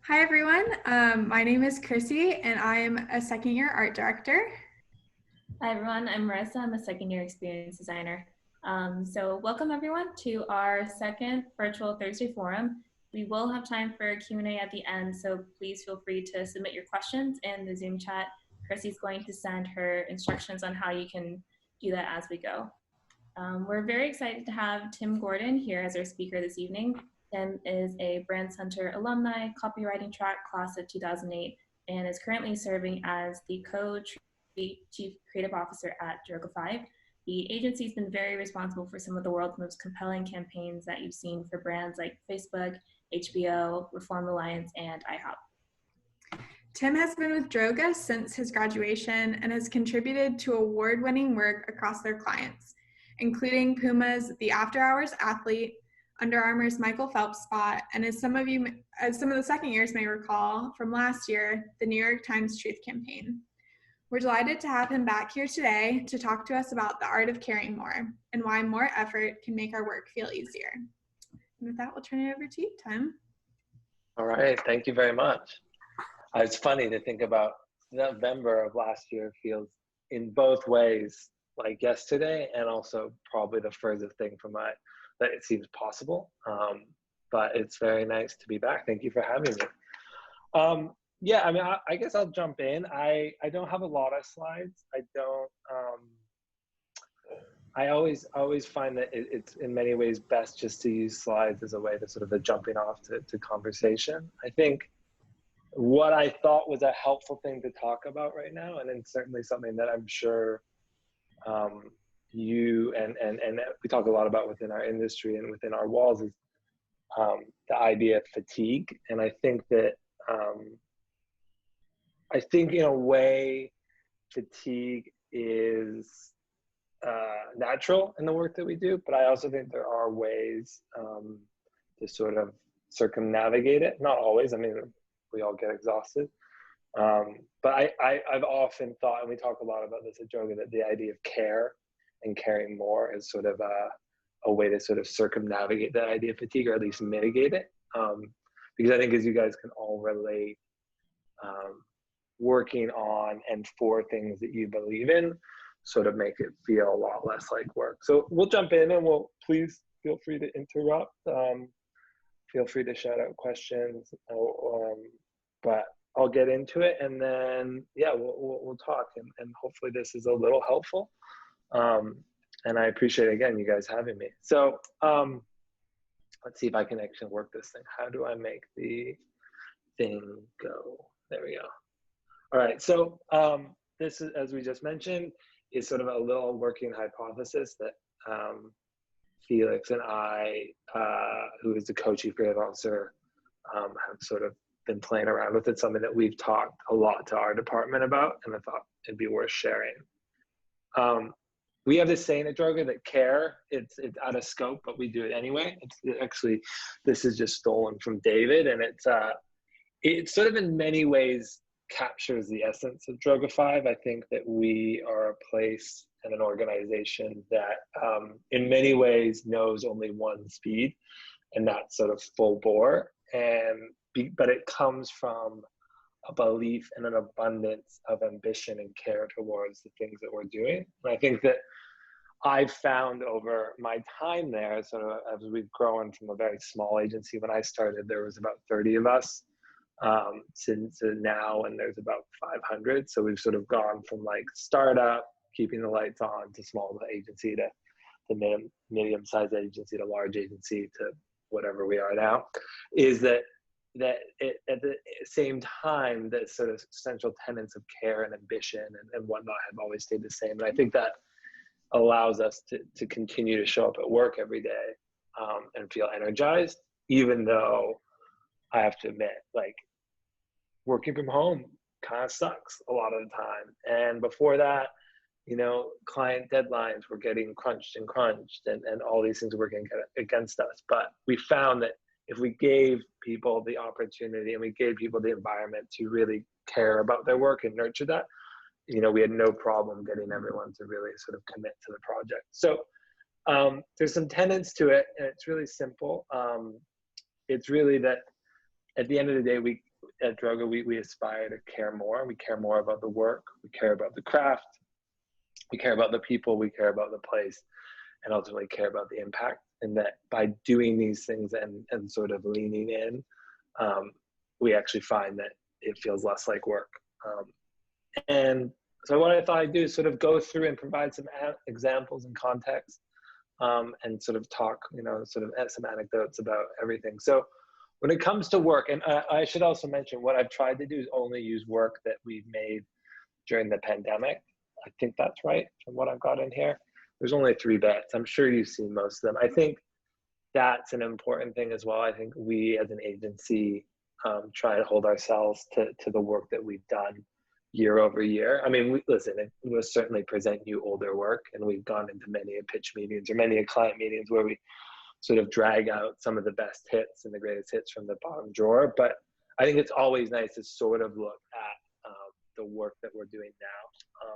Hi everyone, my name is Chrissy and I'm a second year art director. Hi everyone, I'm Marissa. I'm a second year experience designer. So welcome everyone to our second virtual Thursday forum. We will have time for a Q&A at the end, so please feel free to submit your questions in the Zoom chat. Chrissy's going to send her instructions on how you can do that as we go. We're very excited to have Tim Gordon here as our speaker this evening. Tim is a Brand Center alumni, copywriting track class of 2008, and is currently serving as the Chief Creative Officer at Droga5. The agency's been very responsible for some of the world's most compelling campaigns that you've seen for brands like Facebook, HBO, Reform Alliance, and IHOP. Tim has been with Droga since his graduation and has contributed to award-winning work across their clients, including Puma's The After Hours Athlete, Under Armour's Michael Phelps spot, and as some of the second years may recall from last year, the New York Times Truth Campaign. We're delighted to have him back here today to talk to us about the art of caring more and why more effort can make our work feel easier. And with that, we'll turn it over to you, Tim. All right, thank you very much. It's funny to think about November of last year feels in both ways like yesterday and also probably the furthest thing from that it seems possible. But it's very nice to be back. Thank you for having me. Yeah, I mean, I guess I'll jump in. I don't have a lot of slides. I don't, I always find that it's in many ways best just to use slides as a way to sort of a jumping off to conversation. I think what I thought was a helpful thing to talk about right now, and it's certainly something that I'm sure you and we talk a lot about within our industry and within our walls is the idea of fatigue. And I think that in a way, fatigue is natural in the work that we do, but I also think there are ways to sort of circumnavigate it. Not always. I mean, we all get exhausted. But I've often thought, and we talk a lot about this at Droga, that the idea of care and caring more is sort of a way to sort of circumnavigate that idea of fatigue, or at least mitigate it. Because I think, as you guys can all relate, working on and for things that you believe in sort of make it feel a lot less like work. So we'll jump in and please feel free to interrupt. Feel free to shout out questions, but I'll get into it, and then yeah, we'll talk, and hopefully this is a little helpful. And I appreciate again you guys having me. So let's see if I can actually work this thing. How do I make the thing go? There we go. All right. So this is, as we just mentioned, is sort of a little working hypothesis that Felix and I, who is the co-chief creative officer, have sort of been playing around with. It, something that we've talked a lot to our department about, and I thought it'd be worth sharing. We have this saying at Droga that care, it's out of scope, but we do it anyway. It's actually, this is just stolen from David, and it's sort of in many ways captures the essence of Droga5. I think that we are a place and an organization that in many ways knows only one speed, and that's sort of full bore. But it comes from a belief and an abundance of ambition and care towards the things that we're doing. And I think that I've found over my time there, sort of as we've grown from a very small agency. When I started, there was about 30 of us. Since now, and there's about 500. So we've sort of gone from like startup, keeping the lights on, to small agency, to medium-sized agency, to large agency, to whatever we are now. Is that at the same time, the sort of central tenets of care and ambition and whatnot have always stayed the same. And I think that allows us to continue to show up at work every day and feel energized, even though I have to admit, like, working from home kind of sucks a lot of the time. And before that, you know, client deadlines were getting crunched and all these things were working against us. But we found that if we gave people the opportunity and we gave people the environment to really care about their work and nurture that, you know, we had no problem getting everyone to really sort of commit to the project. So there's some tenets to it, and it's really simple. It's really that at the end of the day, at Droga, we aspire to care more. We care more about the work. We care about the craft. We care about the people. We care about the place, and ultimately care about the impact. And that by doing these things and sort of leaning in, we actually find that it feels less like work. And so what I thought I'd do is sort of go through and provide some examples and context, and sort of talk, sort of some anecdotes about everything. So when it comes to work, and I should also mention, what I've tried to do is only use work that we've made during the pandemic. I think that's right from what I've got in here. There's only 3 bits. I'm sure you've seen most of them. I think that's an important thing as well. I think we as an agency try to hold ourselves to the work that we've done year over year. I mean, we'll certainly present you older work, and we've gone into many pitch meetings or many client meetings where we sort of drag out some of the best hits and the greatest hits from the bottom drawer. But I think it's always nice to sort of look at the work that we're doing now.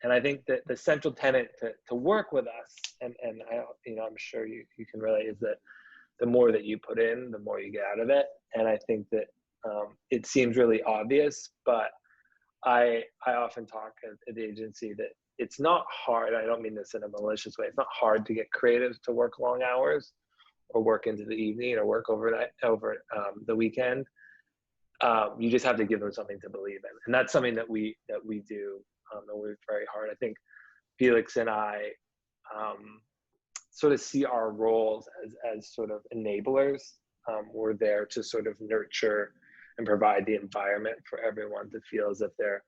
And I think that the central tenet to work with us, and I'm sure you can relate, is that the more that you put in, the more you get out of it. And I think that it seems really obvious, but I often talk at the agency that it's not hard. I don't mean this in a malicious way. It's not hard to get creatives to work long hours or work into the evening or work overnight over the weekend. You just have to give them something to believe in. And that's something that we do. And we're very hard. I think Felix and I sort of see our roles as sort of enablers. We're there to sort of nurture and provide the environment for everyone to feel as if they're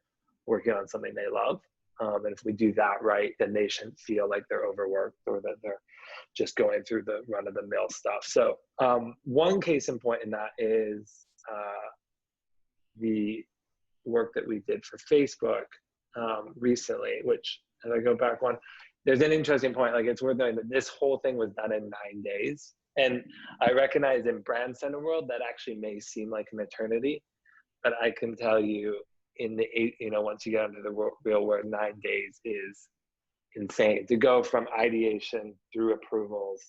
working on something they love. And if we do that right, then they shouldn't feel like they're overworked or that they're just going through the run-of-the-mill stuff. So one case in point in that is the work that we did for Facebook recently, which, as I go back one, there's an interesting point, like it's worth knowing that this whole thing was done in 9 days. And I recognize in brand center world, that actually may seem like an eternity, but I can tell you once you get into the real world, 9 days is insane. To go from ideation through approvals,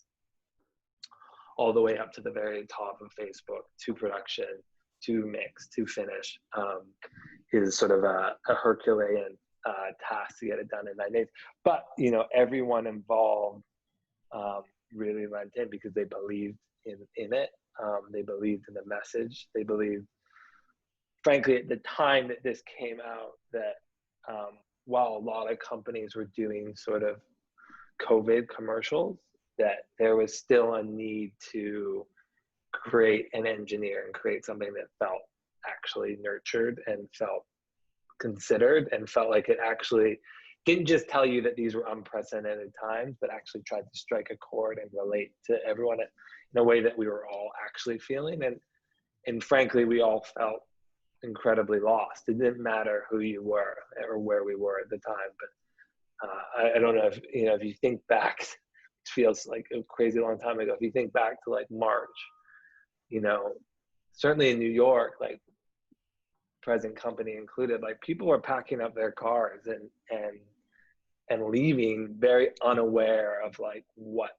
all the way up to the very top of Facebook, to production, to mix, to finish, is sort of a Herculean task to get it done in 9 days. But, everyone involved really went in because they believed in it. They believed in the message. They believed, frankly, at the time that this came out, that while a lot of companies were doing sort of COVID commercials, that there was still a need to create and engineer and create something that felt actually nurtured and felt considered and felt like it actually didn't just tell you that these were unprecedented times, but actually tried to strike a chord and relate to everyone in a way that we were all actually feeling. And frankly, we all felt incredibly lost. It didn't matter who you were or where we were at the time. But I don't know if you think back, it feels like a crazy long time ago. If you think back to like March, certainly in New York, like present company included, like people were packing up their cars and leaving, very unaware of like what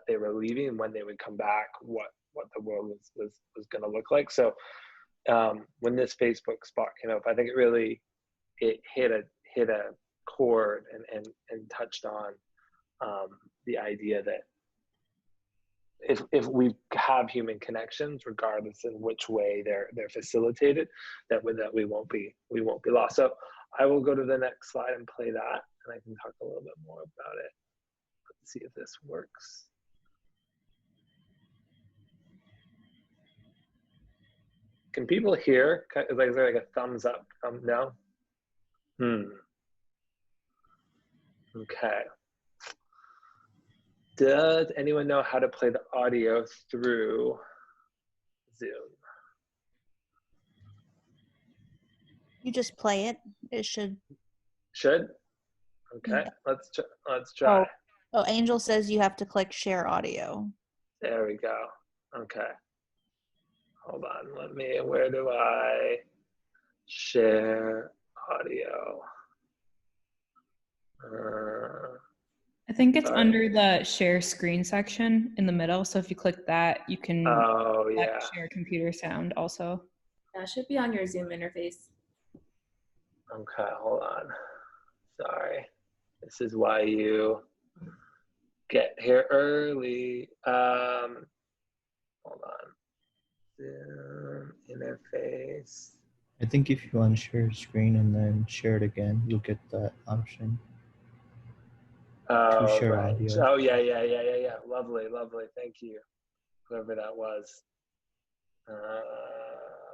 they were leaving and when they would come back, what the world was going to look like. So when this Facebook spot came up, I think it hit a chord and touched on the idea that if we have human connections, regardless in which way they're facilitated, that we won't be lost. So I will go to the next slide and play that, and I can talk a little bit more about it. Let's see if this works. Can people hear? Is there like a thumbs up, thumb down? Okay. Does anyone know how to play the audio through Zoom? You just play it. It should. Should? Okay, yeah. Let's try. Oh, Angel says you have to click share audio. There we go. Okay. Hold on. Where do I share audio? I think it's under the share screen section in the middle. So if you click that, you can share computer sound also. That should be on your Zoom interface. Okay, hold on. Sorry. This is why you get here early. Hold on. Zoom interface. I think if you unshare screen and then share it again, you'll get that option. Oh, share right. audio. Oh, yeah. Lovely. Thank you, whoever that was.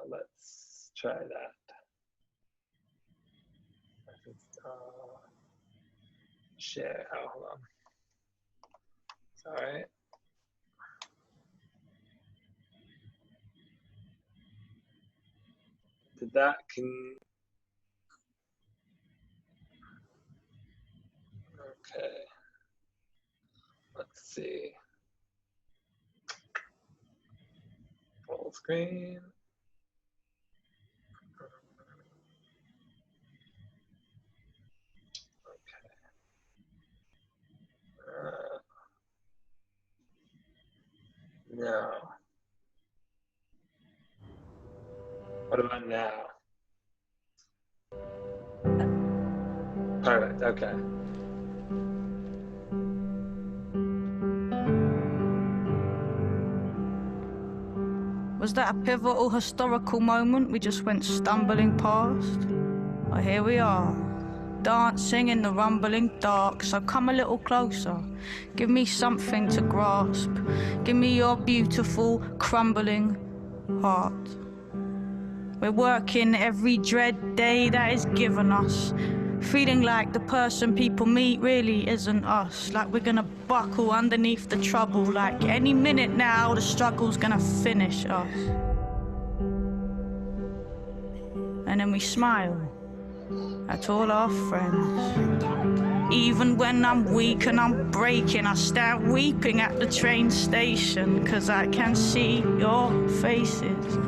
Let's try that. Share. Oh, hold on. Sorry. Did that okay. Let's see. Full screen. Okay. No. What about now? Perfect. Okay. Was that a pivotal historical moment we just went stumbling past? Well, here we are, dancing in the rumbling dark, so come a little closer. Give me something to grasp. Give me your beautiful, crumbling heart. We're working every dread day that is given us, feeling like the person people meet really isn't us, like we're gonna buckle underneath the trouble, like any minute now the struggle's gonna finish us. And then we smile at all our friends. Even when I'm weak and I'm breaking, I start weeping at the train station, 'cause I can see your faces.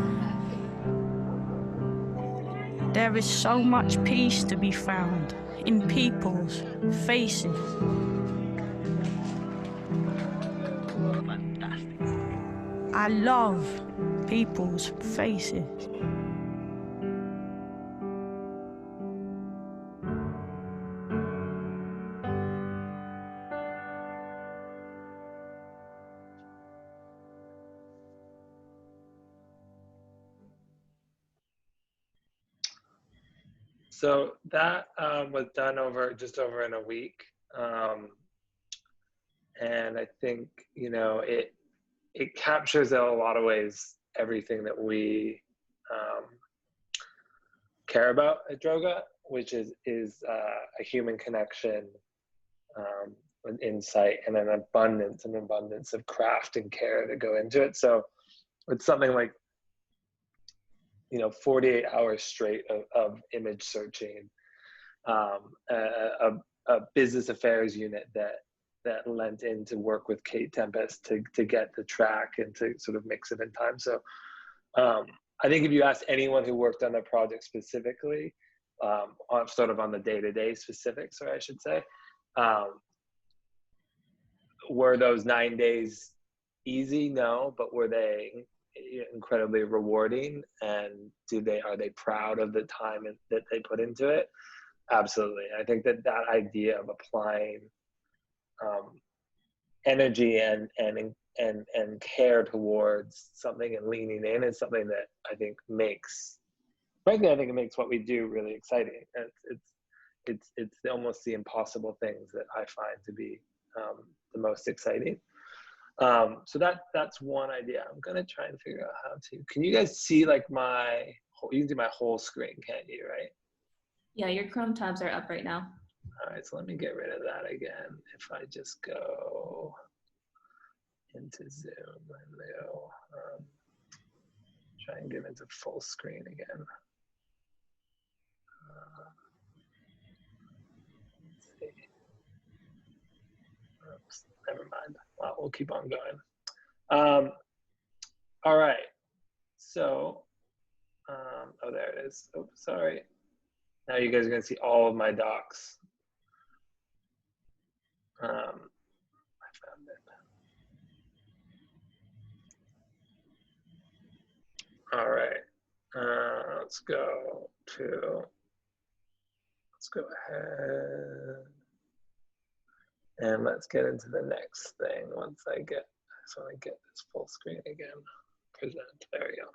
There is so much peace to be found in people's faces. I love people's faces. So that was done just over in a week. And I think, it captures in a lot of ways everything that we care about at Droga, which is a human connection, an insight, and an abundance of craft and care that go into it. So it's something like 48 hours straight of image searching, a business affairs unit that lent in to work with Kate Tempest to get the track and to sort of mix it in time. So I think if you ask anyone who worked on the project specifically, on sort of on the day-to-day specifics, or I should say, were those 9 days easy? No, but were they incredibly rewarding, and are they proud of the time that they put into it? Absolutely. I think that idea of applying energy and care towards something and leaning in is something that I think makes what we do really exciting. It's almost the impossible things that I find to be the most exciting. So that's one idea. I'm gonna try and figure out how to. Can you guys see like you can see my whole screen, can't you? Right? Yeah, your Chrome tabs are up right now. All right, so let me get rid of that again. If I just go into Zoom and go, try and get into full screen again. Let's see. Oops, never mind. Well, we'll keep on going. All right. So, oh, there it is. Oh, sorry. Now you guys are gonna see all of my docs. I found it. All right. let's go ahead and let's get into the next thing. I just want to get this full screen again. Present, there we go.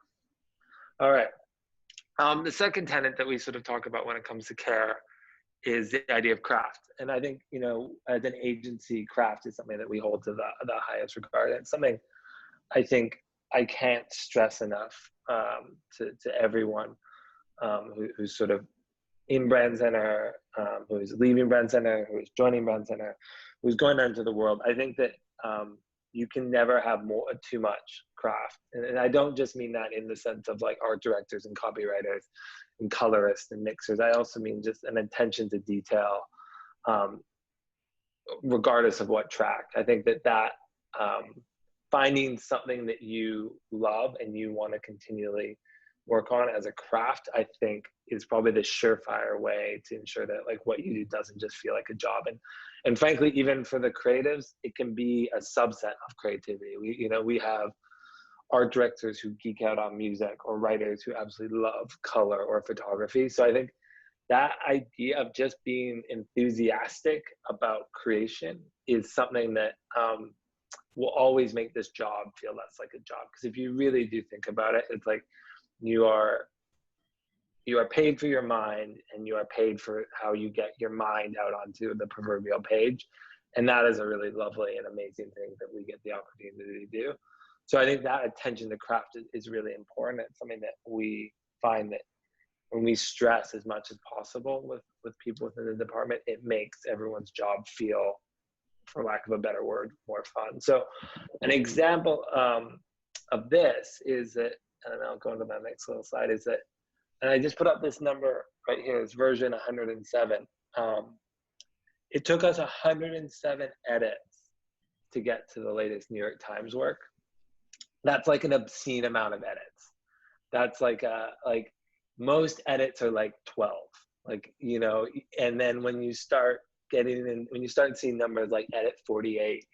All right. The second tenet that we sort of talk about when it comes to care is the idea of craft. And I think, you know, as an agency, craft is something that we hold to the highest regard. And something I think I can't stress enough to everyone who's sort of in Brand Center, who's leaving Brand Center, who's joining Brand Center, who's going out into the world. I think that you can never have too much craft. And I don't just mean that in the sense of like art directors and copywriters and colorists and mixers. I also mean just an attention to detail, regardless of what track. I think that finding something that you love and you want to continually work on as a craft, I think is probably the surefire way to ensure that like what you do doesn't just feel like a job. And frankly, even for the creatives, it can be a subset of creativity. We have art directors who geek out on music, or writers who absolutely love color or photography. So I think that idea of just being enthusiastic about creation is something that will always make this job feel less like a job. Because if you really do think about it, it's like you are paid for your mind, and you are paid for how you get your mind out onto the proverbial page. And that is a really lovely and amazing thing that we get the opportunity to do. So I think that attention to craft is really important. It's something that we find that when we stress as much as possible with people within the department, it makes everyone's job feel, for lack of a better word, more fun. So an example of this is that, and I'll go into my next little slide, is that, and I just put up this number right here, it's version 107. It took us 107 edits to get to the latest New York Times work. That's like an obscene amount of edits. That's like most edits are like 12, like, you know, and then when you start getting in, when you start seeing numbers like edit 48,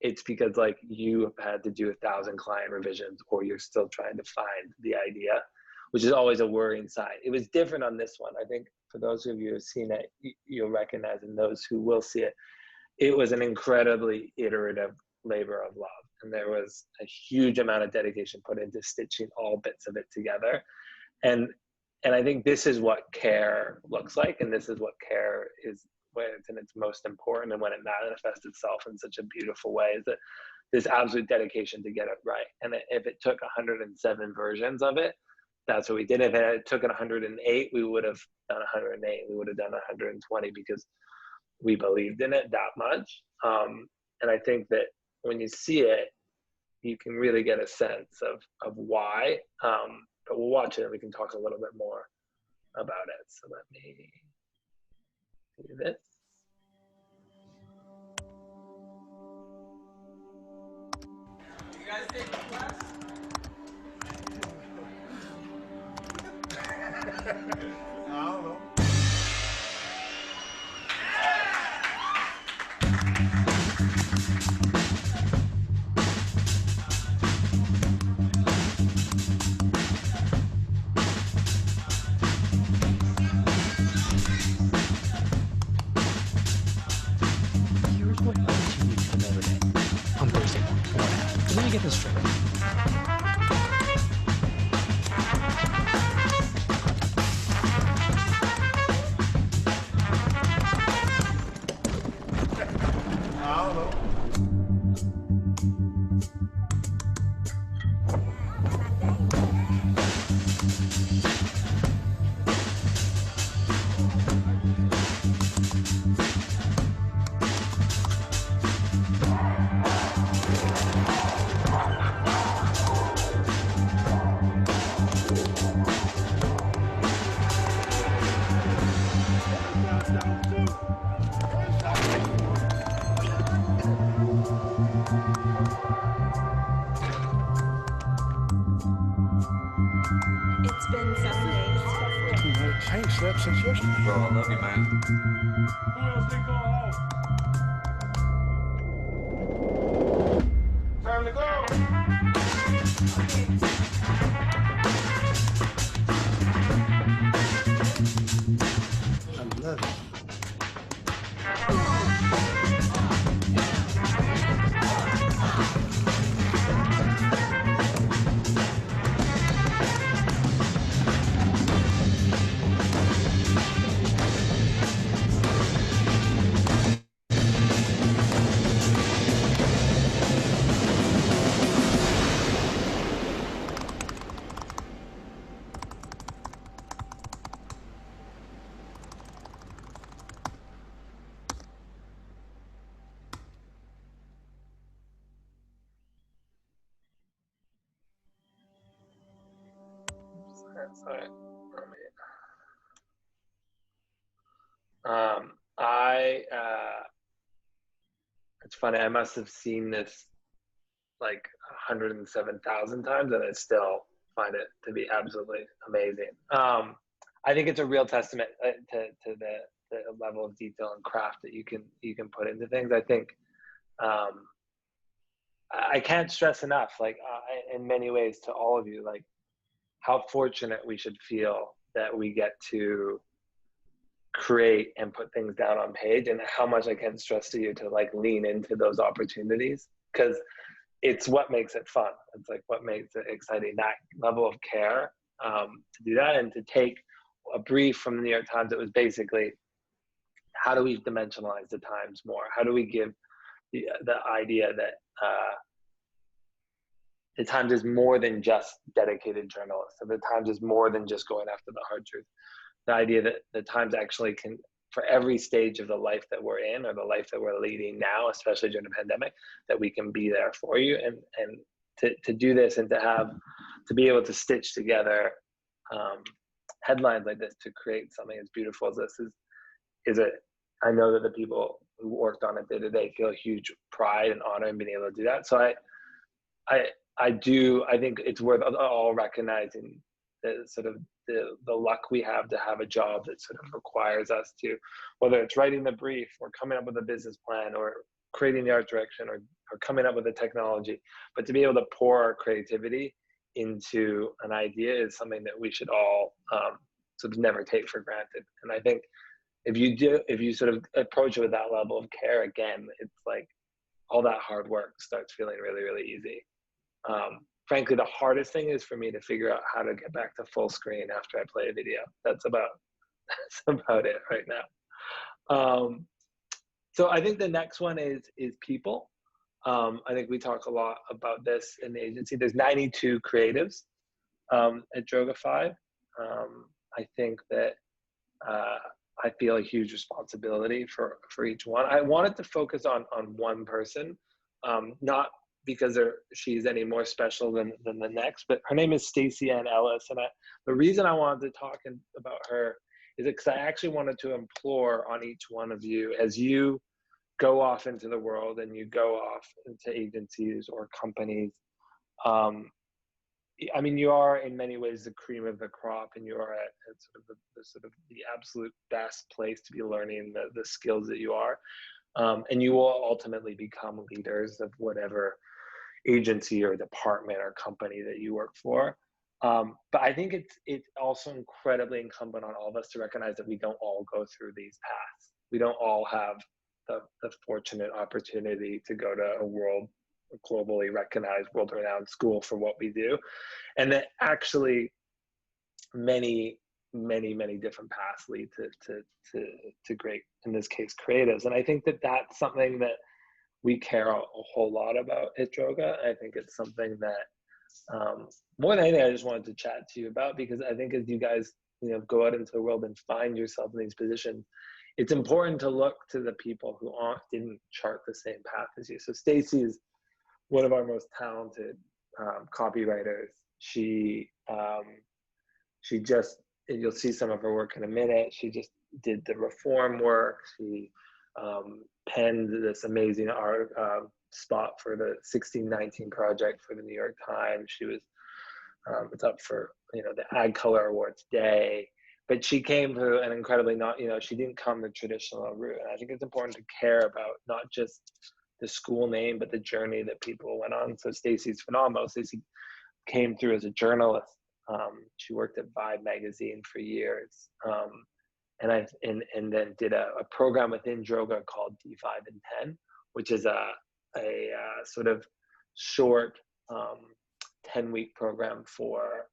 it's because like you have had to do 1,000 client revisions, or you're still trying to find the idea, which is always a worrying sign. It was different on this one. I think for those of you who have seen it, you'll recognize, and those who will see it, it was an incredibly iterative labor of love. And there was a huge amount of dedication put into stitching all bits of it together. And I think this is what care looks like. And this is what care is when it's in its most important, and when it manifests itself in such a beautiful way, is that this absolute dedication to get it right. And if it took 107 versions of it, that's what we did. If it took 108, we would have done 108. We would have done 120, because we believed in it that much. And I think that when you see it, you can really get a sense of why. But we'll watch it and we can talk a little bit more about it. So let me do this. You guys take the class? I don't know. Here's what else you need to know today on Thursday morning. Let me get this straight. It's been 7 days. I ain't slept since yesterday. Bro, I love you, man. Who else did go home? Time to go. Sorry. It's funny. I must have seen this like 107,000 times, and I still find it to be absolutely amazing. I think it's a real testament to the level of detail and craft that you can put into things. I think I can't stress enough, like in many ways, to all of you, like how fortunate we should feel that we get to create and put things down on page, and how much I can stress to you to like lean into those opportunities, because it's what makes it fun. It's like what makes it exciting, that level of care to do that. And to take a brief from the New York Times, it was basically, how do we dimensionalize the Times more? How do we give the idea that the Times is more than just dedicated journalists, and the Times is more than just going after the hard truth. The idea that the Times actually can, for every stage of the life that we're in, or the life that we're leading now, especially during the pandemic, that we can be there for you. And to do this, and to be able to stitch together headlines like this to create something as beautiful as this I know that the people who worked on it day to day feel a huge pride and honor in being able to do that. So I think it's worth all recognizing the sort of the luck we have to have a job that sort of requires us to, whether it's writing the brief or coming up with a business plan or creating the art direction or coming up with the technology, but to be able to pour our creativity into an idea is something that we should all sort of never take for granted. And I think if you sort of approach it with that level of care, again, it's like all that hard work starts feeling really, really easy. Frankly, the hardest thing is for me to figure out how to get back to full screen after I play a video. That's about it right now. So I think the next one is people. I think we talk a lot about this in the agency. There's 92 creatives at Droga5. I think that I feel a huge responsibility for each one. I wanted to focus on one person, not because she's any more special than the next, but her name is Stacey Ann Ellis. And the reason I wanted to talk about her is because I actually wanted to implore on each one of you, as you go off into the world and you go off into agencies or companies. I mean, you are in many ways the cream of the crop, and you are at sort of the absolute best place to be learning the skills that you are. And you will ultimately become leaders of whatever agency or department or company that you work for. But I think it's also incredibly incumbent on all of us to recognize that we don't all go through these paths. We don't all have the fortunate opportunity to go to a globally recognized, world-renowned school for what we do. And that actually many different paths lead to great, in this case, creatives. And I think that that's something that we care a whole lot about at Droga. I think it's something that more than anything, I just wanted to chat to you about, because I think as you guys go out into the world and find yourself in these positions, it's important to look to the people who didn't chart the same path as you. So Stacey is one of our most talented copywriters. She just, and you'll see some of her work in a minute, she just did the reform work. She penned this amazing art spot for the 1619 project for the New York Times. She was, it's up for, the Ag Color Awards Day, but she came through an incredibly she didn't come the traditional route. And I think it's important to care about not just the school name, but the journey that people went on. So Stacey's phenomenal. Stacey came through as a journalist. She worked at Vibe magazine for years. And then did a program within Droga called D5 and 10, which is a sort of short 10-week program for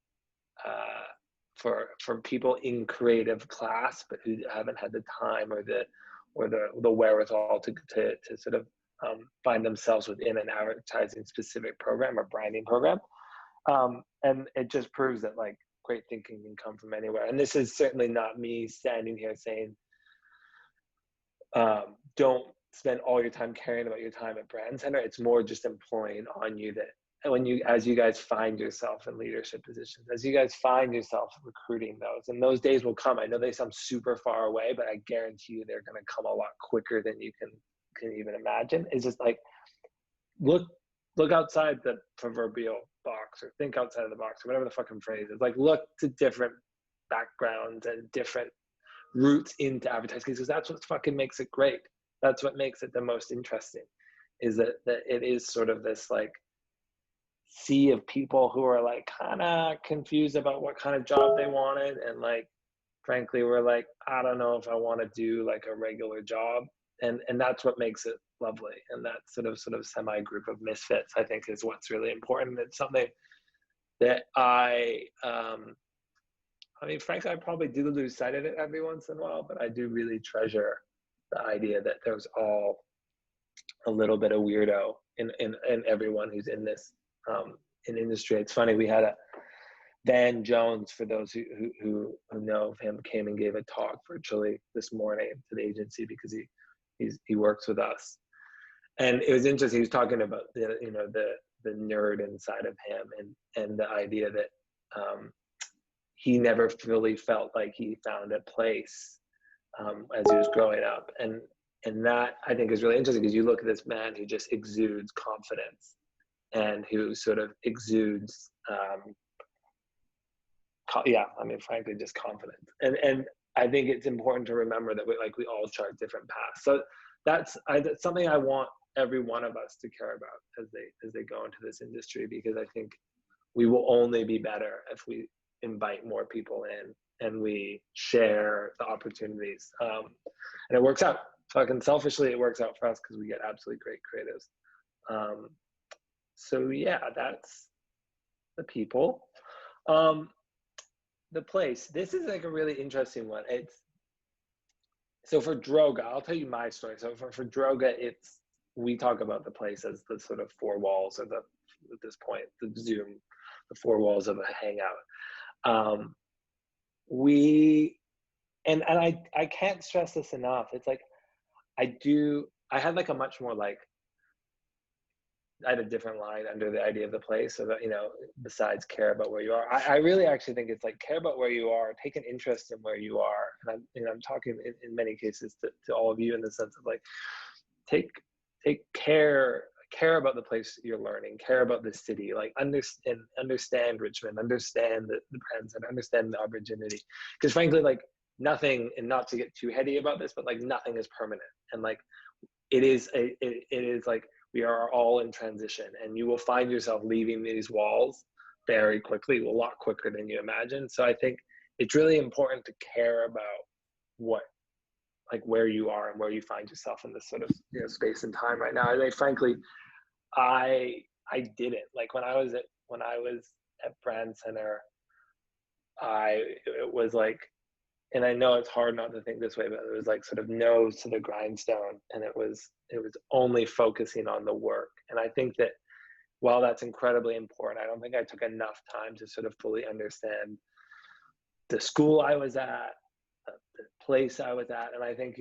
people in creative class, but who haven't had the time or the wherewithal to sort of find themselves within an advertising specific program or branding program. And it just proves that like great thinking can come from anywhere. And this is certainly not me standing here saying, don't spend all your time caring about your time at Brand Center. It's more just imploring on you that as you guys find yourself in leadership positions, as you guys find yourself recruiting those, and those days will come. I know they sound super far away, but I guarantee you they're going to come a lot quicker than you can even imagine. It's just like, look outside the proverbial box, or think outside of the box, or whatever the fucking phrase is. Like, look to different backgrounds and different routes into advertising, because that's what fucking makes it great. That's what makes it the most interesting, is that it is sort of this like sea of people who are like kind of confused about what kind of job they wanted, and like frankly we're like, I don't know if I want to do like a regular job, and that's what makes it lovely. And that sort of semi group of misfits, I think, is what's really important. It's something that I mean, frankly, I probably do lose sight of it every once in a while, but I do really treasure the idea that there's all a little bit of weirdo in everyone who's in this in industry. It's funny, we had a Van Jones, for those who know of him, came and gave a talk virtually this morning to the agency because he works with us, and it was interesting. He was talking about the nerd inside of him, and the idea that he never really felt like he found a place as he was growing up, and that I think is really interesting, because you look at this man who just exudes confidence, and who sort of exudes frankly, just confidence. And I think it's important to remember that we all chart different paths. So that's something I want every one of us to care about as they go into this industry, because I think we will only be better if we invite more people in and we share the opportunities. And it works out. Fucking selfishly, it works out for us because we get absolutely great creatives. So yeah, that's the people. The place. This is like a really interesting one. So for Droga, I'll tell you my story. So for Droga, we talk about the place as the sort of four walls, or at this point, the Zoom, the four walls of a hangout. I can't stress this enough. It's like, I had like a much more like, I had a different line under the idea of the place, so that, besides care about where you are, I really actually think it's like, care about where you are, take an interest in where you are. And I'm talking in many cases to all of you, in the sense of like, take care about the place you're learning, care about the city, like understand Richmond, understand the brands, and understand the opportunity. Because frankly, like nothing, and not to get too heady about this, but like nothing is permanent. And like, it is like, we are all in transition, and you will find yourself leaving these walls very quickly, a lot quicker than you imagine. So I think it's really important to care about where you are and where you find yourself in this sort of space and time right now. And frankly, I didn't, like when I was at Brand Center, it was like, and I know it's hard not to think this way, but it was like sort of nose to the grindstone, and it was only focusing on the work. And I think that while that's incredibly important, I don't think I took enough time to sort of fully understand the school I was at, the place I was at. And I think,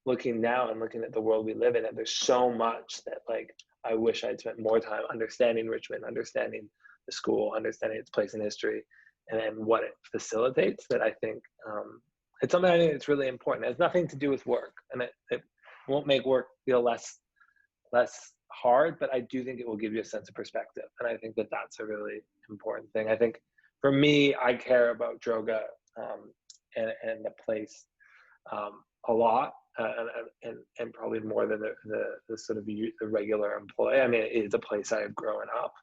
looking now and looking at the world we live in, and there's so much that like, I wish I'd spent more time understanding Richmond, understanding the school, understanding its place in history, and what it facilitates, that I think it's something I think it's really important. It has nothing to do with work, and it won't make work feel less hard, but I do think it will give you a sense of perspective. And I think that that's a really important thing. I think for me, I care about Droga and the place a lot, and probably more than the sort of the regular employee. I mean, it's a place I have grown up.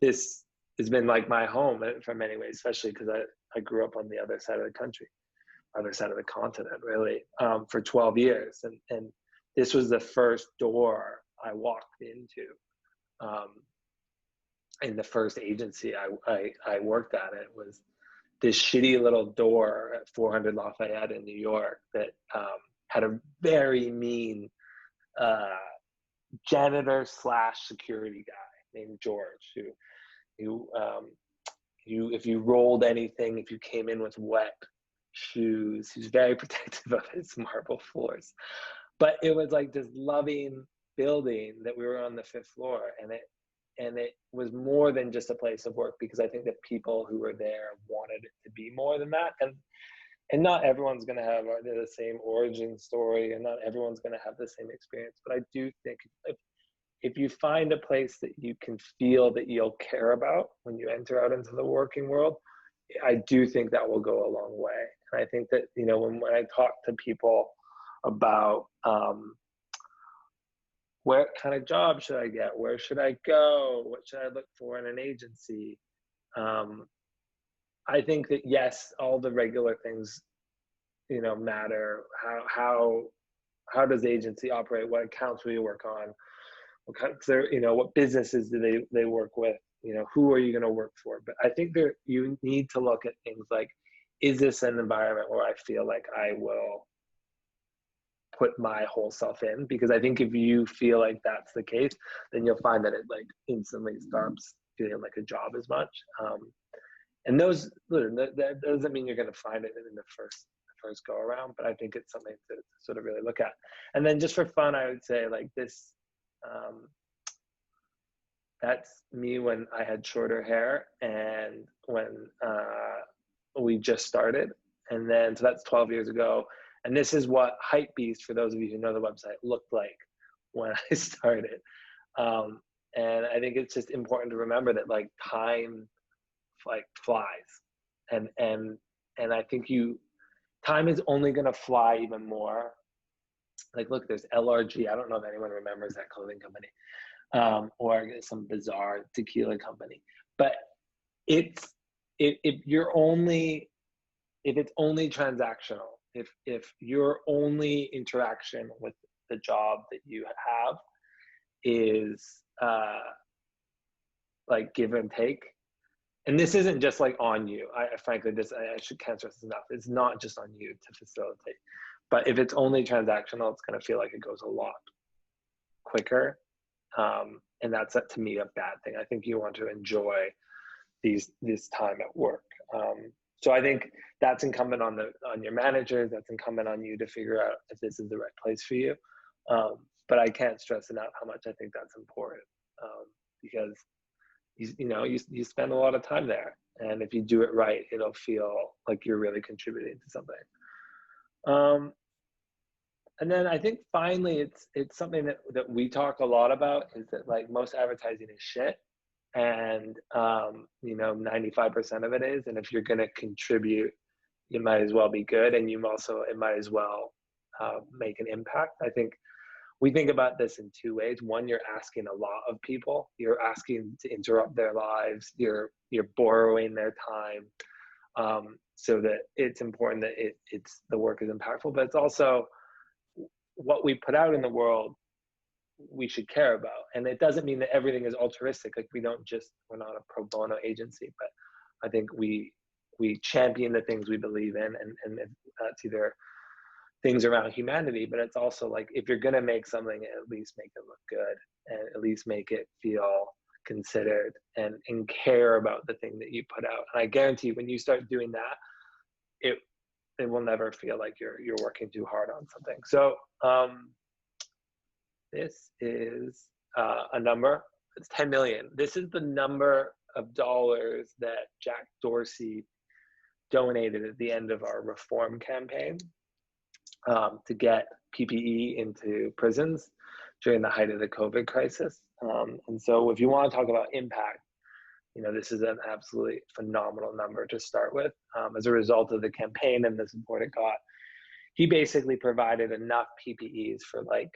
This has been like my home for many ways, especially because I grew up on the other side of the country, other side of the continent, really, for 12 years. And this was the first door I walked into. In the first agency I worked at, it was this shitty little door at 400 Lafayette in New York that had a very mean janitor / security guy named George, who if you rolled anything, if you came in with wet shoes, he was very protective of his marble floors. But it was like this loving building that we were on the 5th floor, and it was more than just a place of work, because I think that people who were there wanted it to be more than that. And not everyone's going to have the same origin story, and not everyone's going to have the same experience. But I do think if you find a place that you can feel that you'll care about when you enter out into the working world, I do think that will go a long way. And I think that, you know, when I talk to people about what kind of job should I get, where should I go, what should I look for in an agency, I think that yes, all the regular things, you know, matter. How does the agency operate? What accounts will you work on? What kind of, you know, what businesses do they work with? You know, who are you going to work for? But I think you need to look at things like, is this an environment where I feel like I will put my whole self in? Because I think if you feel like that's the case, then you'll find that it like instantly stops feeling like a job as much. And that doesn't mean you're going to find it in the first go around, but I think it's something to sort of really look at. And then just for fun, I would say like this, that's me when I had shorter hair and when we just started. And then, so that's 12 years ago. And this is what Hypebeast, for those of you who know the website, looked like when I started. And I think it's just important to remember that like time like flies. And I think time is only going to fly even more. Like, look, there's LRG. I don't know if anyone remembers that clothing company, or some bizarre tequila company. But if it's only transactional, if your only interaction with the job that you have is like give and take, and this isn't just like on you. Frankly, I can't stress this enough. It's not just on you to facilitate. But if it's only transactional, it's going to feel like it goes a lot quicker. And that's, to me, a bad thing. I think you want to enjoy this time at work. So I think that's incumbent on your managers. That's incumbent on you to figure out if this is the right place for you. But I can't stress enough how much I think that's important, because you spend a lot of time there, and if you do it right, it'll feel like you're really contributing to something. And then I think finally, it's something that we talk a lot about, is that like most advertising is shit, and 95% of it is. And if you're going to contribute, you might as well be good, and it might as well make an impact. I think we think about this in two ways. One, you're asking a lot of people. You're asking to interrupt their lives. You're borrowing their time, so that it's important that the work is impactful. But it's also what we put out in the world we should care about. And it doesn't mean that everything is altruistic. Like we're not a pro bono agency, but I think we champion the things we believe in, and that's either things around humanity, but it's also like, if you're going to make something, at least make it look good, and at least make it feel considered and care about the thing that you put out. And I guarantee when you start doing that, it will never feel like you're working too hard on something. So this is a number. It's 10 million. This is the number of dollars that Jack Dorsey donated at the end of our reform campaign to get PPE into prisons during the height of the COVID crisis. And so if you want to talk about impact, this is an absolutely phenomenal number to start with. As a result of the campaign and the support it got, he basically provided enough PPEs for like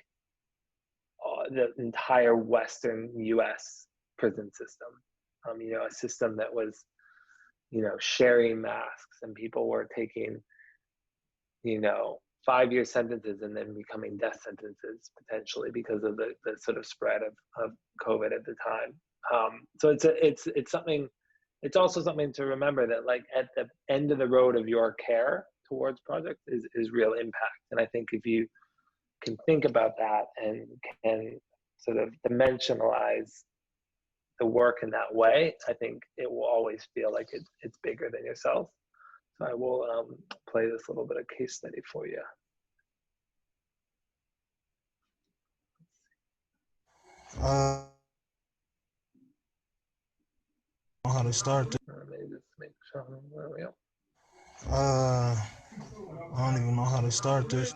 the entire Western US prison system. A system that was, sharing masks, and people were taking, 5-year sentences and then becoming death sentences potentially because of the sort of spread of COVID at the time. So it's something. It's also something to remember that like at the end of the road of your care towards projects is real impact. And I think if you can think about that and can sort of dimensionalize the work in that way, I think it will always feel like it's bigger than yourself. So I will play this little bit of case study for you. know how to start this. Maybe just make sure. There we go. I don't even know how to start this.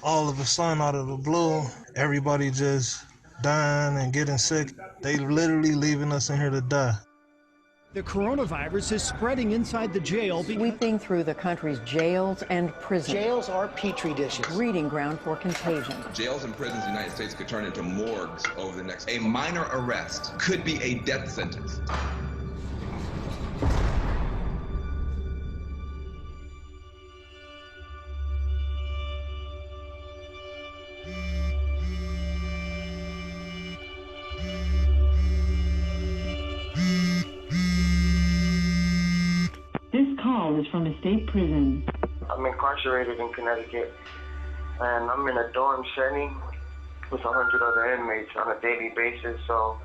All of a sudden, out of the blue, everybody just dying and getting sick. They literally leaving us in here to die. The coronavirus is spreading inside the jail. Sweeping through the country's jails and prisons. Jails are petri dishes. Breeding ground for contagion. Jails and prisons in the United States could turn into morgues over the next. A minor arrest could be a death sentence. This call is from a state prison. I'm incarcerated in Connecticut, and I'm in a dorm setting with 100 other inmates on a daily basis, so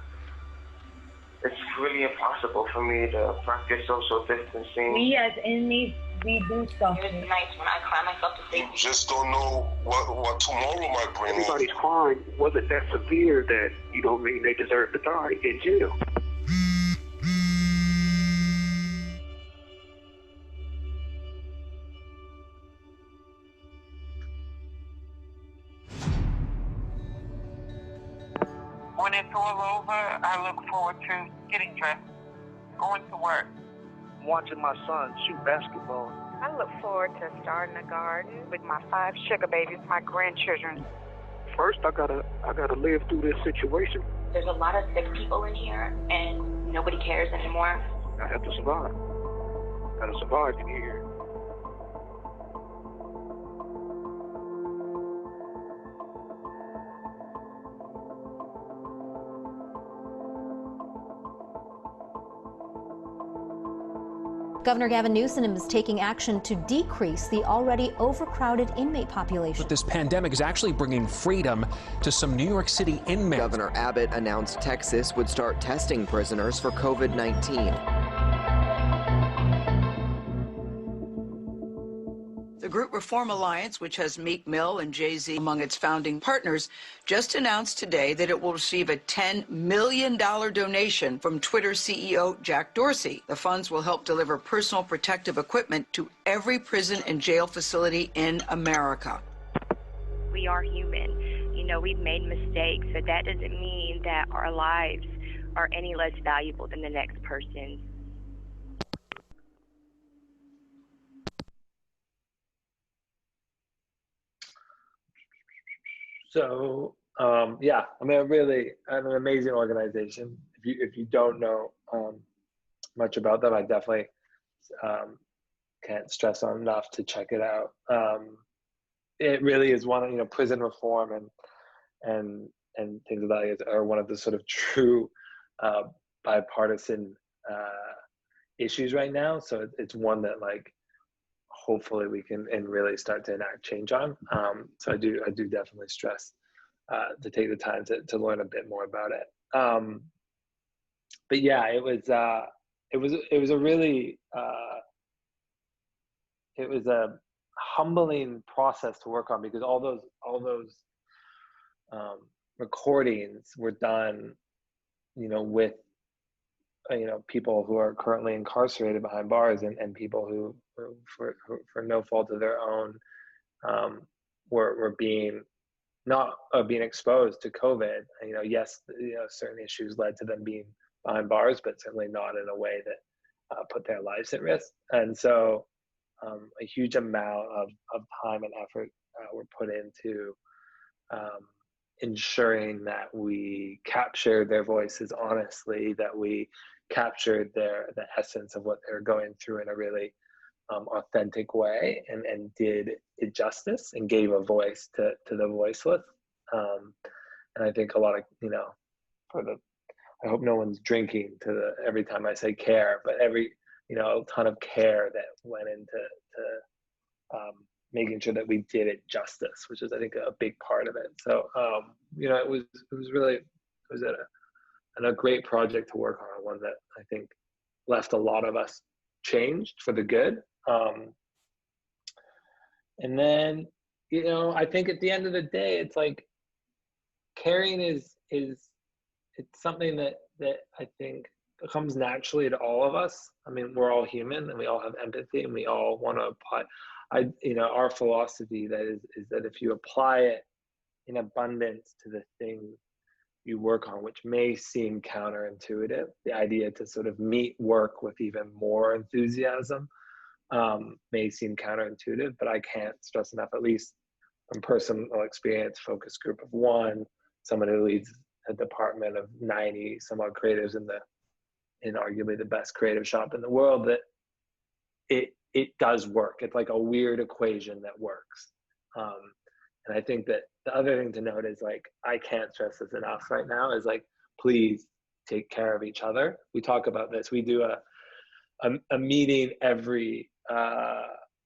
it's really impossible for me to practice social distancing. We as inmates, we do stuff. It was nights when I cry myself to sleep. You just don't know what tomorrow might bring. Everybody's crime wasn't that severe that, they deserve to die in jail. When it's all over, I look forward to getting dressed, going to work. Watching my son shoot basketball. I look forward to starting a garden with my 5 sugar babies, my grandchildren. First, I gotta live through this situation. There's a lot of sick people in here, and nobody cares anymore. I have to survive. Gotta survive in here. Governor Gavin Newsom is taking action to decrease the already overcrowded inmate population. But this pandemic is actually bringing freedom to some New York City inmates. Governor Abbott announced Texas would start testing prisoners for COVID-19. The Group Reform Alliance, which has Meek Mill and Jay-Z among its founding partners, just announced today that it will receive a $10 million donation from Twitter CEO Jack Dorsey. The funds will help deliver personal protective equipment to every prison and jail facility in America. We are human. We've made mistakes, but that doesn't mean that our lives are any less valuable than the next person's. So yeah, I'm an amazing organization. If you don't know much about them, I definitely can't stress on enough to check it out. It really is one of prison reform and things of that are one of the sort of true bipartisan issues right now. So it's one that hopefully we can really start to enact change on. So I do definitely stress to take the time to learn a bit more about it. But yeah, it was a really it was a humbling process to work on, because all those recordings were done, with people who are currently incarcerated behind bars and people who for no fault of their own were being exposed to COVID. Yes, certain issues led to them being behind bars, but certainly not in a way that put their lives at risk. And so a huge amount of time and effort were put into ensuring that we captured their voices honestly, that we captured the essence of what they're going through in a really authentic way, and did it justice and gave a voice to the voiceless. And I think a lot of, I hope no one's drinking every time I say care, but a ton of care that went into making sure that we did it justice, which is, I think, a big part of it. So, it was a great project to work on, one that I think left a lot of us changed for the good. And then, I think at the end of the day, it's caring is it's something that I think comes naturally to all of us. I mean, we're all human and we all have empathy and we all want to apply. Our philosophy is that if you apply it in abundance to the thing you work on, which may seem counterintuitive, the idea to sort of meet work with even more enthusiasm may seem counterintuitive, but I can't stress enough, at least from personal experience, focus group of 1, someone who leads a department of 90 some odd creatives in arguably the best creative shop in the world, that it does work. It's like a weird equation that works. And I think that the other thing to note is, like, I can't stress this enough right now, is like, please take care of each other. We talk about this. We do a meeting every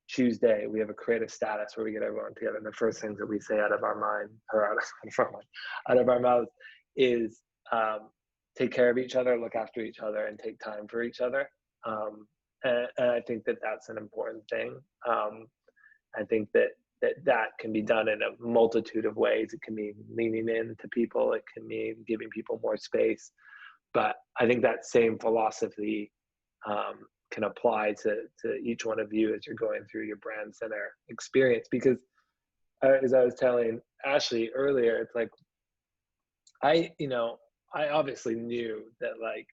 Tuesday. We have a creative status where we get everyone together. And the first things that we say out of our mind, or out of our mouths, is take care of each other, look after each other, and take time for each other. And I think that that's an important thing. I think that can be done in a multitude of ways. It can mean leaning in to people. It can mean giving people more space. But I think that same philosophy can apply to each one of you as you're going through your brand center experience. Because as I was telling Ashley earlier, it's like, I obviously knew that, like,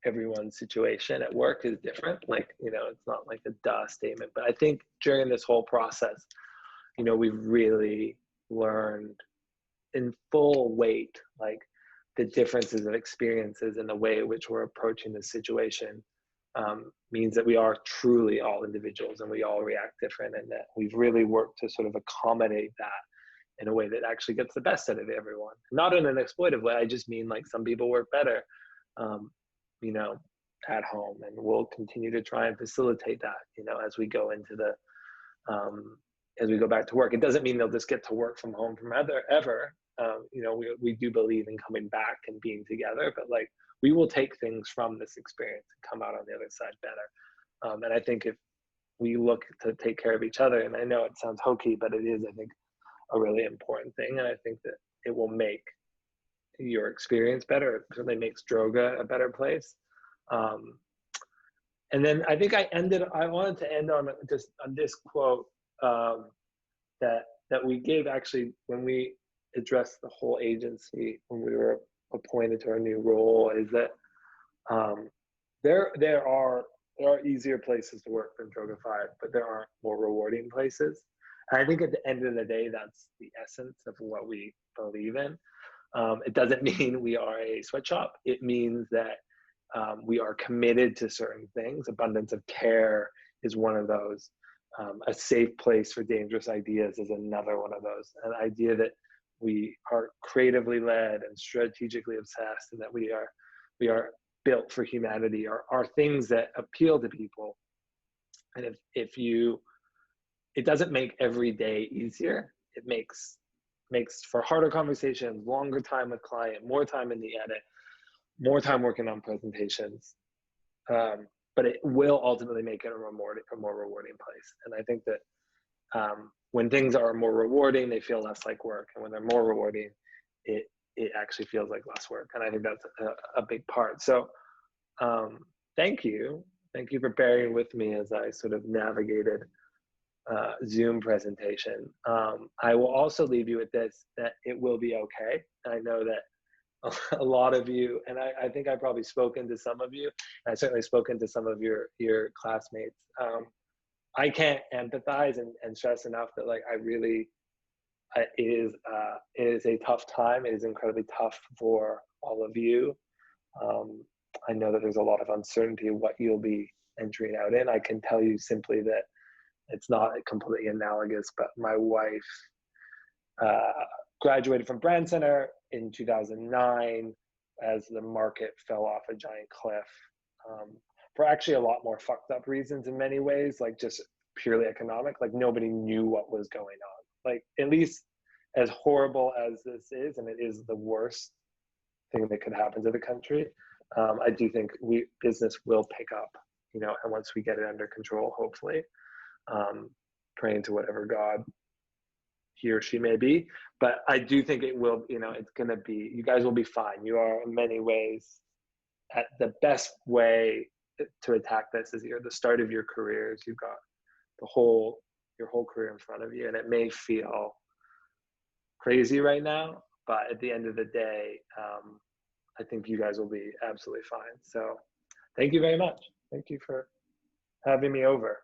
everyone's situation at work is different. Like, it's not like a duh statement. But I think during this whole process, we've really learned in full weight, like, the differences of experiences and the way in which we're approaching the situation means that we are truly all individuals and we all react different, and that we've really worked to sort of accommodate that in a way that actually gets the best out of everyone. Not in an exploitive way. I just mean, like, some people work better, at home, and we'll continue to try and facilitate that, as we go into as we go back to work. It doesn't mean they'll just get to work from home ever. We do believe in coming back and being together, but, like, we will take things from this experience and come out on the other side better. And I think if we look to take care of each other, and I know it sounds hokey, but it is, I think, a really important thing. And I think that it will make your experience better. It certainly makes Droga a better place. And then I think I wanted to end on this quote that we gave, actually, when we addressed the whole agency, when we were appointed to our new role, is that there are easier places to work than Droga5, but there aren't more rewarding places. And I think at the end of the day, that's the essence of what we believe in. It doesn't mean we are a sweatshop. It means that we are committed to certain things. Abundance of care is one of those. A safe place for dangerous ideas is another one of those. An idea that we are creatively led and strategically obsessed, and that we are built for humanity are things that appeal to people. And it doesn't make every day easier. It makes for harder conversations, longer time with client, more time in the edit, more time working on presentations. But it will ultimately make it a more rewarding place. And I think that when things are more rewarding, they feel less like work. And when they're more rewarding, it actually feels like less work. And I think that's a big part. So thank you. Thank you for bearing with me as I sort of navigated Zoom presentation. I will also leave you with this, that it will be okay. I know that a lot of you, and I think I've probably spoken to some of you, and I've certainly spoken to some of your classmates. I can't empathize and stress enough that, like, it is a tough time. It is incredibly tough for all of you. I know that there's a lot of uncertainty of what you'll be entering out in. I can tell you simply that it's not completely analogous, but my wife graduated from Brand Center in 2009 as the market fell off a giant cliff, for actually a lot more fucked up reasons in many ways, like just purely economic. Like, nobody knew what was going on. Like, at least as horrible as this is, and it is the worst thing that could happen to the country, I do think business will pick up, and once we get it under control, hopefully, praying to whatever God he or she may be. But I do think it will, it's going to be, you guys will be fine. You are in many ways at the best way to attack this is you're at the start of your careers. You've got your whole career in front of you, and it may feel crazy right now, but at the end of the day, I think you guys will be absolutely fine. So thank you very much. Thank you for having me over.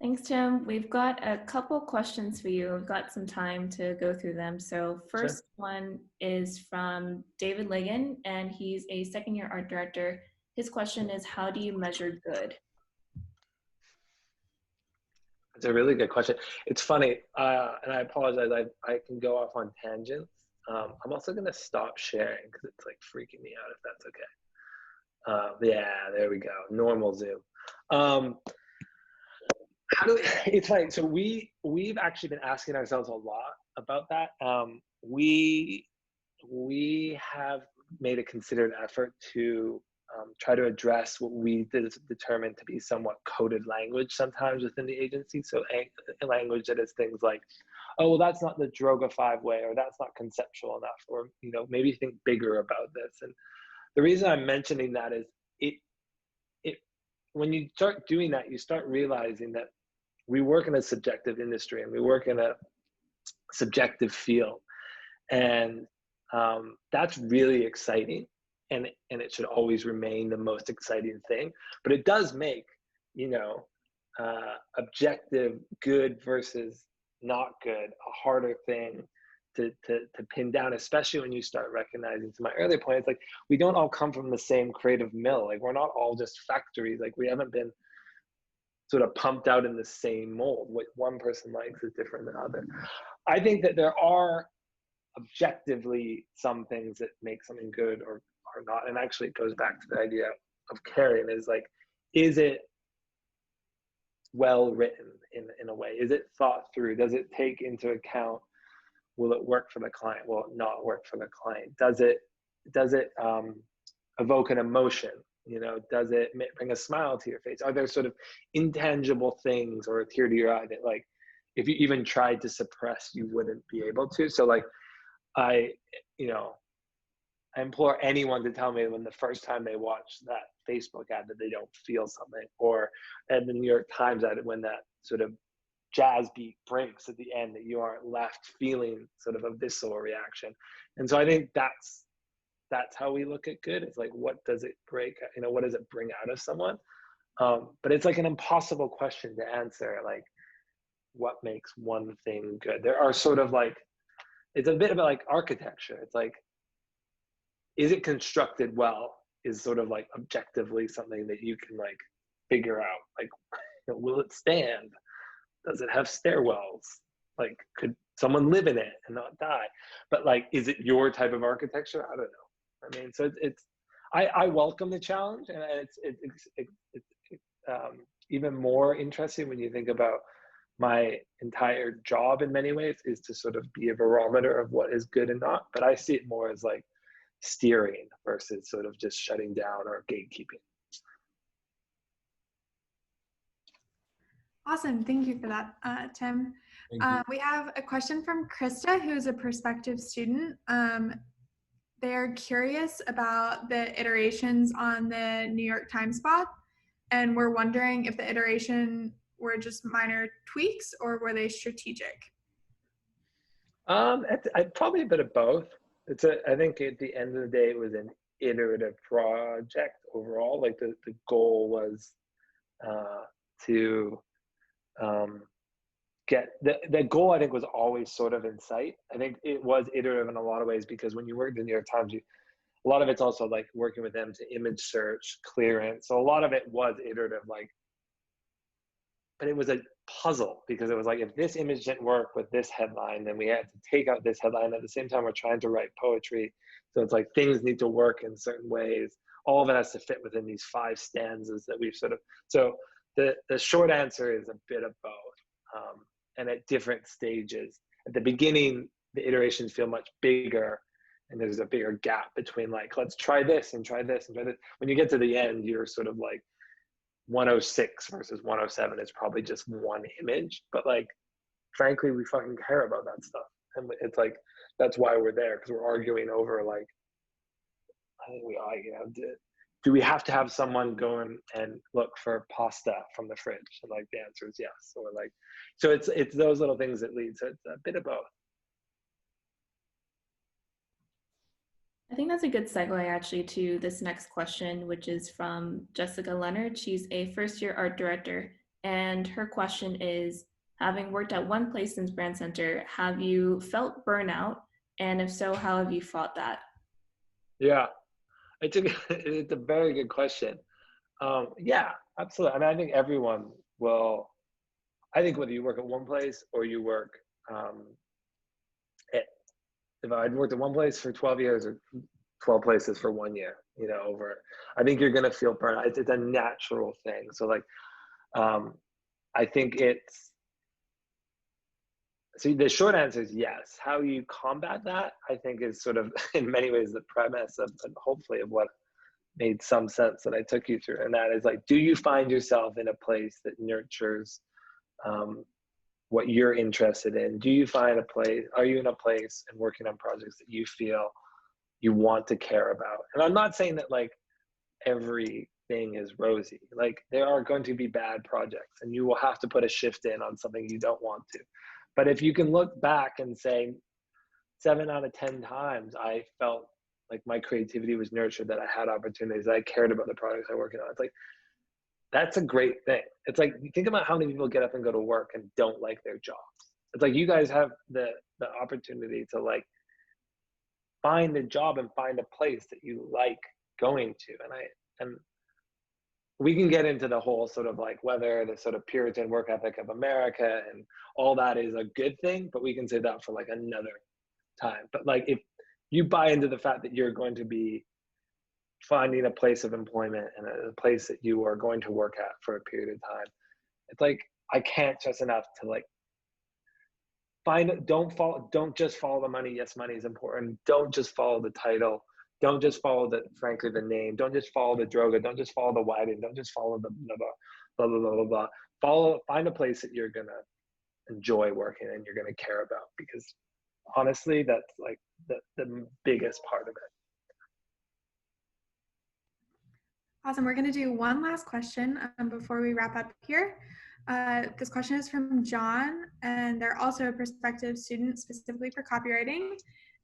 Thanks, Tim. We've got a couple questions for you. We've got some time to go through them. So first one is from David Ligon, and he's a second-year art director. His question is, how do you measure good? It's a really good question. It's funny, and I apologize, I can go off on tangents. I'm also gonna stop sharing because it's like freaking me out, if that's okay. Yeah, there we go, normal Zoom. It's funny, so we've actually been asking ourselves a lot about that. We have made a considered effort to try to address what we determine to be somewhat coded language sometimes within the agency. So a language that is things like, oh, well, that's not the Droga 5 way, or that's not conceptual enough, or, you know, maybe think bigger about this. And the reason I'm mentioning that is when you start doing that, you start realizing that we work in a subjective industry and we work in a subjective field. And that's really exciting. And it should always remain the most exciting thing. But it does make, you know, objective good versus not good a harder thing to pin down, especially when you start recognizing, to my earlier point, it's like we don't all come from the same creative mill. Like we're not all just factories. Like we haven't been sort of pumped out in the same mold. What one person likes is different than other. I think that there are objectively some things that make something good or not. And actually it goes back to the idea of caring, is like, is it well written in a way? Is it thought through? Does it take into account, will it work for the client? Will it not work for the client? Does it evoke an emotion? You know, does it bring a smile to your face? Are there sort of intangible things or a tear to your eye that, like, if you even tried to suppress, you wouldn't be able to? So like, I implore anyone to tell me when the first time they watch that Facebook ad that they don't feel something, or at the New York Times ad when that sort of jazz beat breaks at the end, that you aren't left feeling sort of a visceral reaction. And so I think that's how we look at good. It's like, what does it break? You know, what does it bring out of someone? But it's like an impossible question to answer. Like, what makes one thing good? There are sort of like, it's a bit about like architecture. It's like, is it constructed well? Is sort of like objectively something that you can like figure out. Like, will it stand? Does it have stairwells? Like, could someone live in it and not die? But like, is it your type of architecture? I don't know. I mean, so I welcome the challenge, and it's even more interesting when you think about my entire job in many ways is to sort of be a barometer of what is good and not. But I see it more as like steering versus sort of just shutting down or gatekeeping. Awesome, thank you for that, Tim. We have a question from Krista, who's a prospective student. They're curious about the iterations on the New York Times spot, and we're wondering if the iteration were just minor tweaks or were they strategic? Probably a bit of both. I think at the end of the day, it was an iterative project overall. Like the goal was to get the goal. I think was always sort of in sight. I think it was iterative in a lot of ways because when you work at the New York Times, a lot of it's also like working with them to image search, clearance. So a lot of it was iterative, like, but it was a puzzle because it was like, if this image didn't work with this headline, then we had to take out this headline. At the same time, we're trying to write poetry. So it's like things need to work in certain ways. All of it has to fit within these 5 stanzas that we've sort of, so the short answer is a bit of both. And at different stages. At the beginning, the iterations feel much bigger and there's a bigger gap between like, let's try this and try this and try this. When you get to the end, you're sort of like 106 versus 107 is probably just one image. But like, frankly, we fucking care about that stuff. And it's like, that's why we're there, because we're arguing over like I think we all, do we have to have someone go and look for pasta from the fridge? And like the answer is yes. Or like, so it's those little things that lead. So it's a bit of both. I think that's a good segue actually to this next question, which is from Jessica Leonard. She's a first-year art director, and her question is, having worked at one place since Brand Center, have you felt burnout? And if so, how have you fought that? Yeah, it's a very good question. Yeah, absolutely. I mean, I think everyone will, I think whether you work at one place or you work, if I'd worked at one place for 12 years or 12 places for 1 year, I think you're going to feel burnout. It's a natural thing. So like, I think so the short answer is yes. How you combat that, I think, is sort of in many ways the premise of, and hopefully of what made some sense that I took you through. And that is like, do you find yourself in a place that nurtures what you're interested in? Do you find a place, are you in a place and working on projects that you feel you want to care about? And I'm not saying that like everything is rosy. Like there are going to be bad projects and you will have to put a shift in on something you don't want to. But if you can look back and say 7 out of 10 times I felt like my creativity was nurtured, that I had opportunities, that I cared about the projects I worked on, it's like, that's a great thing. It's like, think about how many people get up and go to work and don't like their jobs. It's like you guys have the opportunity to like find a job and find a place that you like going to. And we can get into the whole sort of like whether the sort of Puritan work ethic of America and all that is a good thing, but we can say that for like another time. But like if you buy into the fact that you're going to be finding a place of employment and a place that you are going to work at for a period of time, it's like, I can't stress enough to like don't just follow the money. Yes, money is important. Don't just follow the title. Don't just follow frankly the name. Don't just follow the droga. Don't just follow the wagon. Don't just follow the blah blah blah blah blah blah. Find a place that you're gonna enjoy working and you're gonna care about, because honestly, that's like the biggest part of it. Awesome. We're going to do one last question before we wrap up here. This question is from John, and they're also a prospective student specifically for copywriting.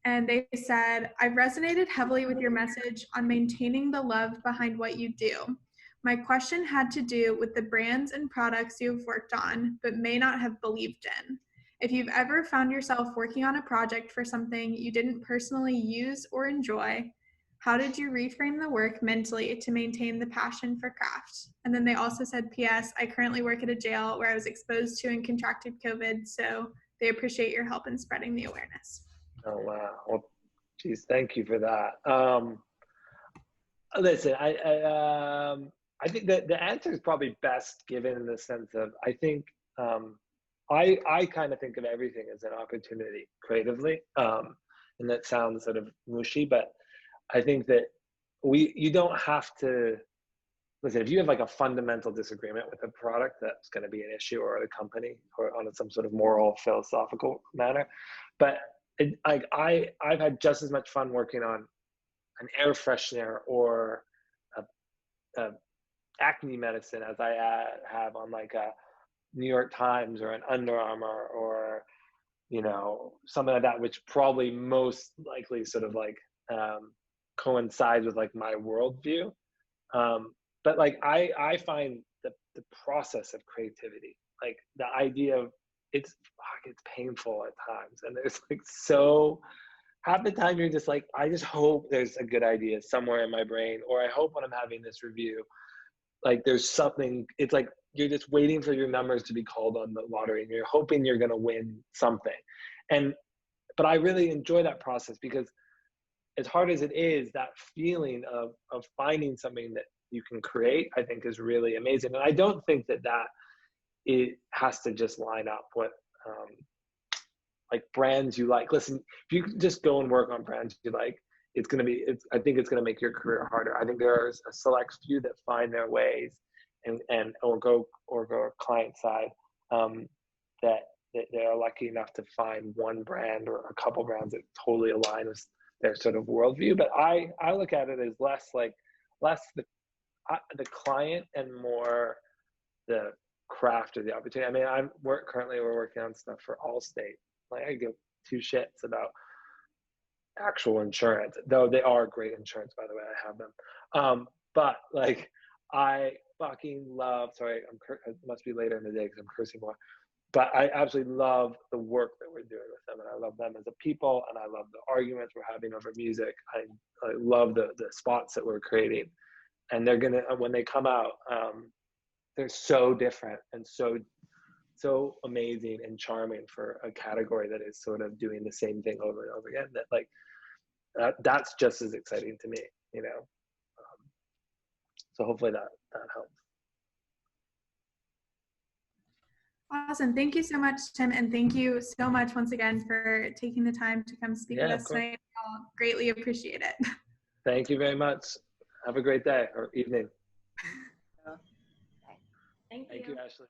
And they said, I've resonated heavily with your message on maintaining the love behind what you do. My question had to do with the brands and products you've worked on, but may not have believed in. If you've ever found yourself working on a project for something you didn't personally use or enjoy, how did you reframe the work mentally to maintain the passion for craft? And then they also said, P.S. I currently work at a jail where I was exposed to and contracted COVID, so they appreciate your help in spreading the awareness. Oh, wow. Well, geez, thank you for that. Listen, I think that the answer is probably best given in the sense of, I think, I kind of think of everything as an opportunity creatively. And that sounds sort of mushy, but I think that you don't have to, listen, if you have like a fundamental disagreement with a product, that's going to be an issue, or a company, or on some sort of moral, philosophical manner. But I've had just as much fun working on an air freshener or a acne medicine as I have on like a New York Times or an Under Armour or, something like that, which probably most likely sort of like coincides with like my worldview. But like I find the process of creativity, like the idea of it's painful at times, and there's like half the time you're just like, I just hope there's a good idea somewhere in my brain, or I hope when I'm having this review, like there's something. It's like you're just waiting for your numbers to be called on the lottery, and you're hoping you're going to win something. But I really enjoy that process, because as hard as it is, that feeling of finding something that you can create, I think is really amazing. And I don't think that it has to just line up with like brands you like. Listen, if you can just go and work on brands you like, I think it's going to make your career harder. I think there's a select few that find their ways or go client side that they are lucky enough to find one brand or a couple brands that totally align with their sort of worldview. But I look at it as less the client and more the craft or the opportunity. I mean, we're working on stuff for Allstate. Like, I give two shits about actual insurance, though they are great insurance, by the way. I have them. But like, I fucking love, sorry, it must be later in the day because I'm cursing more, but I absolutely love the work that we're doing with them, and I love them as a people, and I love the arguments we're having over music. I love the spots that we're creating, and they're gonna, when they come out, they're so different and so amazing and charming for a category that is sort of doing the same thing over and over again, that like that's just as exciting to me, you know. So hopefully that helps. Awesome. Thank you so much, Tim. And thank you so much once again for taking the time to come speak with us tonight. I'll greatly appreciate it. Thank you very much. Have a great day or evening. Thank you. Thank you, Ashley.